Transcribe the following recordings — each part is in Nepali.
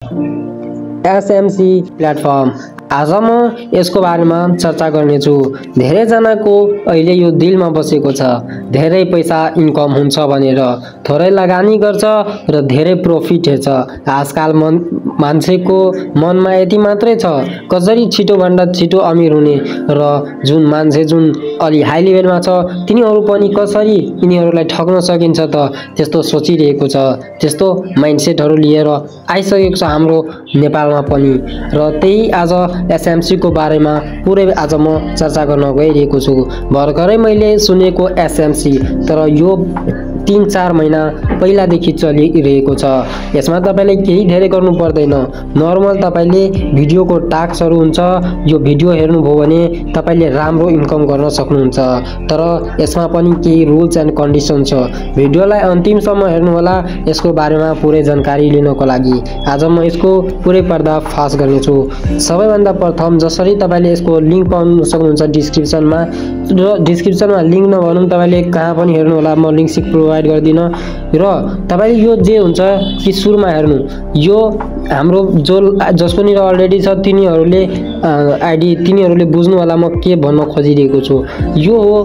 SMC platform. आज म यसको बारेमा चर्चा गर्नेछु। धेरैजनाको अहिले यो दिलमा बसेको छ, धेरै पैसा इन्कम हुन्छ भनेर थोरै लगानी गर्छ र धेरै प्रॉफिट हेर्छ। आजकल मान्छेको मनमा यति मात्रै छ कसरी छिटोभन्दा छिटो अमीर हुने, र जुन मान्छे जुन अलि हाई लेभलमा छ तिनीहरू पनि कसरी यिनीहरूलाई ठग्न सकिन्छ त त्यस्तो सोचिरहेको छ। त्यस्तो माइन्डसेटहरू लिएर आइसकेको छ हाम्रो नेपालमा पनि, र त्यही आज एसएमसी को बारेमा पुरै आज म चर्चा गर्न गइरहेको छु। भर्खरै मैले सुनेको एसएमसी, तर यो 3-4 महिना पहिलादेखि चलिरहेको छ। यसमा तपाईले केही धेरै गर्नु पर्दैन, नर्मल तपाईले भिडियोको टास्कहरू हुन्छ, यो भिडियो हेर्नुभयो भने तपाईले राम्रो इन्कम गर्न सक्नुहुन्छ। तर यसमा पनि केही रुल्स एन्ड कन्डिसन छ। भिडियोलाई अन्तिमसम्म हेर्नु होला यसको बारेमा पुरै जानकारी लिनको लागि। आज म यसको पुरै पर्दाफास गर्नेछु। सबैभन्दा प्रथम जसरी तपाईले यसको लिंक पाउन सक्नुहुन्छ डिस्क्रिप्सनमा, र डिस्क्रिप्सनमा लिंक नभनौँ तपाईले कहाँ पनि हेर्नु होला, म लिंक प्रोभाइड गर्दिन। र तपाईले यो जे हुन्छ कि सुरुमा हेर्नु, यो हाम्रो जसको नि अलरेडी छ तिनीहरूले आइडी तिनीहरूले बुझ्नु होला म के भन्न खोजिरहेको छु। यो हो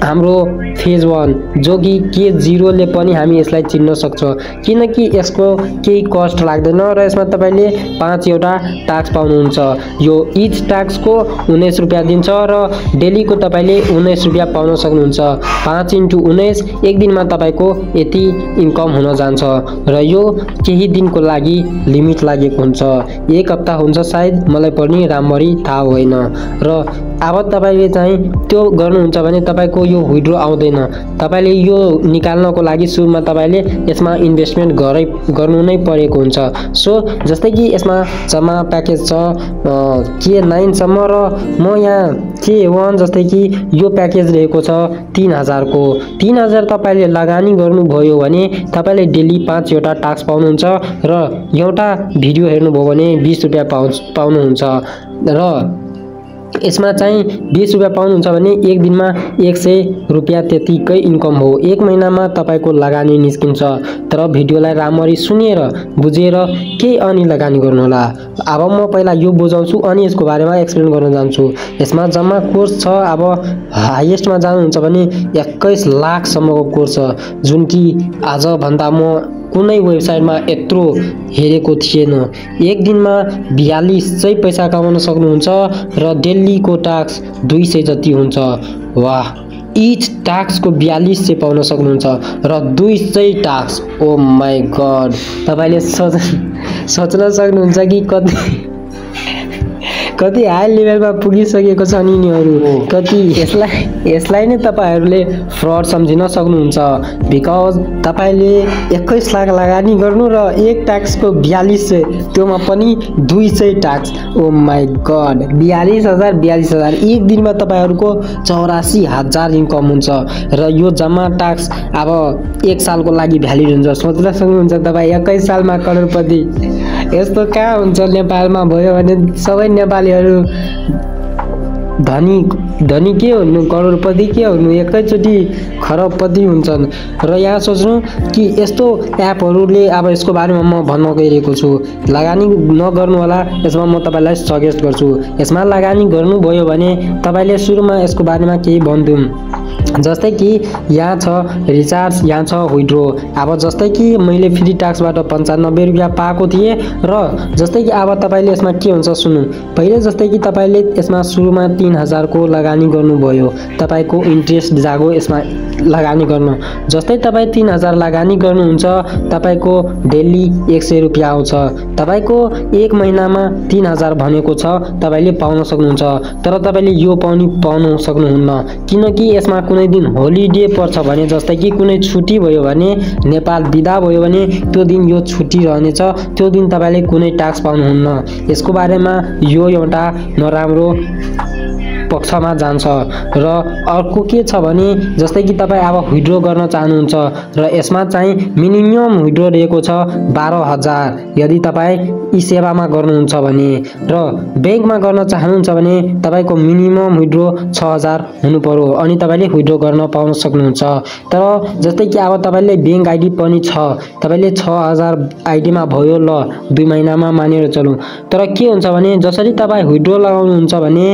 हाम्रो फेज 1, जो कि K0 ले पनि हामी यसलाई चिन्न सक्छ, किनकि यसको केही कस्ट लाग्दैन र यसमा तपाईले 5 वटा टास्क पाउनुहुन्छ। यो इच टास्कको 19 रुपैयाँ दिन्छ र डेलीको तपाईले 19 रुपैयाँ पाउन सक्नुहुन्छ। 5 × 19 एक दिनमा तपाईको यति इन्कम हुन जान्छ, र यो केही दिनको लागि लिमिट लागेको हुन्छ। 1 हप्ता हुन्छ सायद, मलाई पनि राम्ररी थाहा होइन। र अब तपाईले चाहिँ त्यो गर्नुहुन्छ भने तपाईको यो विथड्र आउँदैन। तपाईले यो निकाल्नको लागि सुरुमा तपाईले यसमा इन्भेस्टमेन्ट गर्नु नै परेको हुन्छ। सो जस्तै कि यसमा जम्मा प्याकेज छ K9 सम्म, र म यहाँ K1 जस्तै कि यो प्याकेज रहेको छ 3000 को। 3000 तपाईले लगानी गर्नुभयो भने तपाईले डेली 5 वटा टास्क पाउनुहुन्छ, र एउटा भिडियो हेर्नुभयो भने 20 रुपैयाँ पाउनुहुन्छ। र यसमा चाहिँ 20 रुपैयाँ पाउनुहुन्छ भने एक दिनमा 100 रुपैयाँ त्यतिकै इन्कम हो। 1 महिनामा तपाईको लगानी निस्किन्छ। तर भिडियोलाई राम्ररी सुनेर बुझेर केही अनि लगानी गर्नु होला। अब म पहिला यो बुझाउँछु अनि यसको बारेमा एक्सप्लेन गर्न जान्छु। यसमा जम्मा कोर्स छ। अब हाईएस्टमा जानुहुन्छ भने 21 लाख सम्मको कोर्स छ, जुन कि आज भन्दा म कुनै वेबसाइटमा यत्रो हेरेको थिएन। एक दिनमा 4200 पैसा कमाउन सक्नुहुन्छ, र डेलीको टास्क 200 जति हुन्छ। वाह, इच टास्कको 4200 पाउन सक्नुहुन्छ, र 200 टास्क। ओ माई गॉड, तपाईले सोच्न सक्नुहुन्छ कि कति हाई लेभलमा पुगिसकेको छन् यिनीहरू, कति यसलाई नै तपाईहरूले फ्रड सम्झिन सक्नुहुन्छ। बिकज तपाईले 21 लाख लगानी गर्नु र एक टास्कको 4200, त्योमा पनि 200 टास्क। ओ माई गॉड, 42000 एक दिनमा तपाईहरूको 84,000 इन्कम हुन्छ, र यो जम्मा टास्क अब 1 सालको लागि भ्यालिड हुन्छ। सोच्न सक्नुहुन्छ तपाईँ 21 सालमा करोडपति। यस्तो कहाँ हुन्छ नेपालमा भयो भने सबै नेपालीहरू धनी के हुनु, करोडपति के हुनु, एकैचोटि खरबपति हुन्छन्। र यहाँ सोच्नु कि यस्तो एपहरूले, अब यसको बारेमा म भन्न गइरहेको छु, लगानी नगर्नु होला। यसमा म तपाईलाई सजेस्ट गर्छु, यसमा लगानी गर्नुभयो भने तपाईले सुरुमा यसको बारेमा केही भनिदिउँ। जस्तै कि यहाँ छ रिचार्ज, यहाँ छ विथड्रो। अब जस्तै कि मैले फ्री टास्कबाट 95 रुपैयाँ पाएको थिएँ, र जस्तै कि अब तपाईले यसमा के हुन्छ सुन्नु। पहिले जस्तै कि तपाईले यसमा सुरुमा 3000 को लगानी गर्नुभयो, तपाईको इन्ट्रेस्ट जागो यसमा लगानी गर्न। जस्तै तपाईँ 3000 लगानी गर्नुहुन्छ, तपाईको डेली 100 रुपैयाँ आउँछ। तपाईको 1 महिनामा 3000 भनेको छ तपाईले पाउन सक्नुहुन्छ। तर तपाईले यो पाउन सक्नुहुन्न, किनकि यसमा कुनै दिन होलिडे पर्छ भने, जस्तै कि कुनै छुट्टी भयो भने, नेपाल बिदा भयो भने त्यो दिन यो छुट्टी रहनेछ, त्यो दिन तपाईले कुनै टास्क पाउनुहुन्न। यसको बारेमा यो एउटा नराम्रो पक्षमा जान्छ। र अर्को के छ भने जस्तै कि तपाईँ अब विथड्र गर्न चाहनुहुन्छ र यसमा चाहिँ मिनिमम विथड्र रहेको छ 12,000 यदि तपाईँ यी सेवामा गर्नुहुन्छ भने, र ब्याङ्कमा गर्न चाहनुहुन्छ भने तपाईँको मिनिमम विथड्र 6,000 हुनु पर्यो अनि तपाईँले विथड्र गर्न पाउन सक्नुहुन्छ। तर जस्तै कि अब तपाईँले ब्याङ्क आइडी पनि छ, तपाईँले 6,000 आइडीमा भयो ल 2 महिनामा मानेर चलौँ। तर के हुन्छ भने जसरी तपाईँ विथड्र लगाउनुहुन्छ भने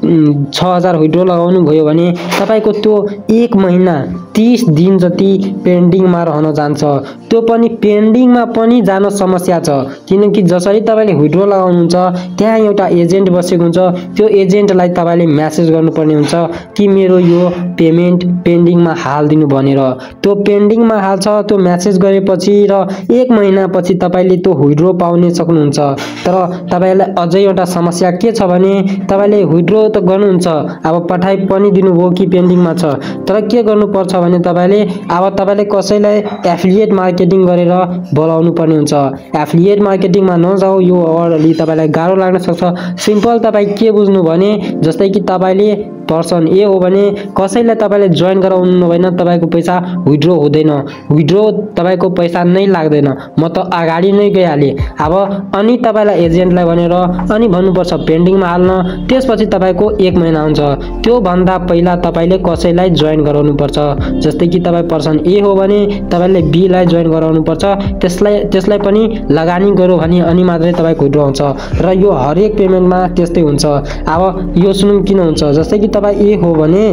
6,000 विथड्र लगाउनु भयो भने तपाईँको त्यो 1 महिना 30 दिन जति पेन्डिङमा रहन जान्छ। त्यो पनि पेन्डिङमा पनि जान समस्या छ, किनकि जसरी तपाईँले विथड्र लगाउनुहुन्छ त्यहाँ एउटा एजेन्ट बसेको हुन्छ। त्यो एजेन्टलाई तपाईँले म्यासेज गर्नुपर्ने हुन्छ कि मेरो यो पेमेन्ट पेन्डिङमा हालिदिनु भनेर। त्यो पेन्डिङमा हाल्छ, त्यो म्यासेज गरेपछि र 1 महिनापछि तपाईँले त्यो विथड्र पाउने सक्नुहुन्छ। तर तपाईँलाई अझै एउटा समस्या के छ भने तपाईँले विथड्र त गर्नुहुन्छ, अब पठाइ पनि दिनुभयो कि पेन्डिङमा छ, तर के गर्नुपर्छ भने तपाईँले कसैलाई एफिलिएट मार्केटिङ गरेर बोलाउनु पर्ने हुन्छ। एफिलिएट मार्केटिङमा नजाऊ, यो अलि तपाईँलाई गाह्रो लाग्न सक्छ। सिम्पल तपाईँ के बुझ्नु भने जस्तै कि तपाईँले पर्सन ए हो भने कसैलाई तपाईँले जोइन गराउनु भएन, तपाईँको पैसा विथड्र हुँदैन, विथड्र तपाईँको पैसा नै लाग्दैन, म त अगाडि नै गइहालेँ। अब अनि तपाईँलाई एजेन्टलाई भनेर अनि भन्नुपर्छ पेन्डिङमा हाल्न, त्यसपछि तपाईँको 1 महिना हुन्छ। त्यो भन्दा पहिला तपाईँले कसैलाई जोइन गराउनुपर्छ। जस्तै कि तपाईँ पर्सन ए हो भने तपाईँले बी लाई जोइन गराउनुपर्छ, त्यसलाई पनि लगानी गर्यो भने अनि मात्रै तपाईँको विथड्र हुन्छ। र यो हरेक पेमेन्टमा त्यस्तै हुन्छ। अब यो सुनौँ किन हुन्छ। जस्तै कि तपाईँ ए हो भने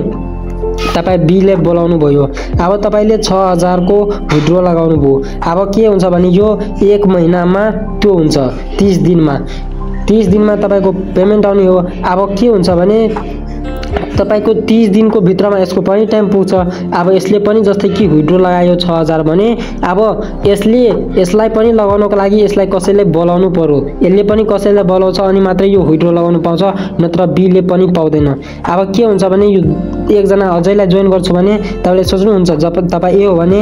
तपाईँ बीले बोलाउनु भयो, अब तपाईँले 6,000 को विथड्र लगाउनु भयो। अब के हुन्छ भने यो 1 महिनामा त्यो हुन्छ 30 दिनमा तपाईँको पेमेन्ट आउने हो। अब के हुन्छ भने तपाईको 30 दिनको भित्रमा यसको पनि टाइम पुग्छ। अब यसले पनि जस्तै कि विथड्र लगायो 6,000 भने अब यसलाई पनि लगाउनको लागि यसलाई कसैले बोलाउनु पर्यो, यसले पनि कसैलाई बोलाउँछ अनि मात्रै यो विथड्र लगाउनु पाउँछ, नत्र बीले पनि पाउँदैन। अब के हुन्छ भने यो एकजना अझैलाई जोइन गर्छु भने तपाईँले सोच्नुहुन्छ जब तपाईँ ए हो भने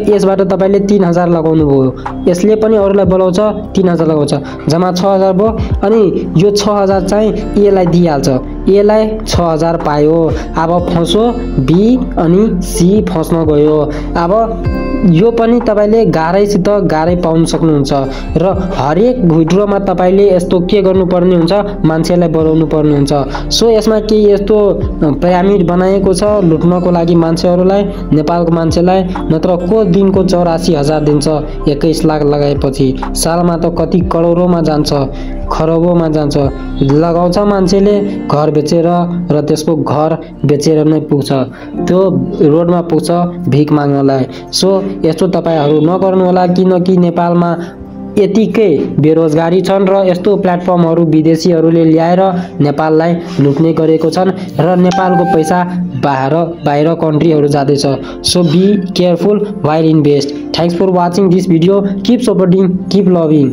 यसबाट तपाईँले 3,000 लगाउनु भयो, यसले पनि अरूलाई बोलाउँछ 3,000 लगाउँछ, जम्मा 6,000 भयो। अनि यो 6,000 चाहिँ एलाई दिइहाल्छ, एलाई 6,000 पायो। अब फस्यो बी अनि सी फस्न गयो। अब यो पनि तपाईँले गाह्रै पाउन सक्नुहुन्छ। र हरेक विथड्रमा तपाईँले यस्तो के गर्नुपर्ने हुन्छ, मान्छेलाई बोलाउनु पर्ने हुन्छ। सो यसमा के यस्तो पिरामिड बनाएको छ लुट्नको लागि मान्छेहरूलाई, नेपालको मान्छेलाई, नत्र को दिनको 84,000 दिन्छ 21 लाख लगाएपछि, सालमा त कति करोडौँमा जान्छ, खरबौँमा जान्छ। लगाउँछ मान्छेले घर बेचेर र त्यसको घर बेचेर नै पुग्छ, त्यो रोडमा पुग्छ भिख माग्नलाई। सो यस्तो तपाईँहरू नगर्नु होला, किनकि नेपालमा यतिकै बेरोजगारी छन् र यस्तो प्लेटफर्महरू विदेशीहरूले ल्याएर नेपाललाई लुट्ने गरेको छन् र नेपालको पैसा बाहिर कन्ट्रीहरू जाँदैछ। So be careful while invest. Thanks for watching this video. Keep supporting, keep loving.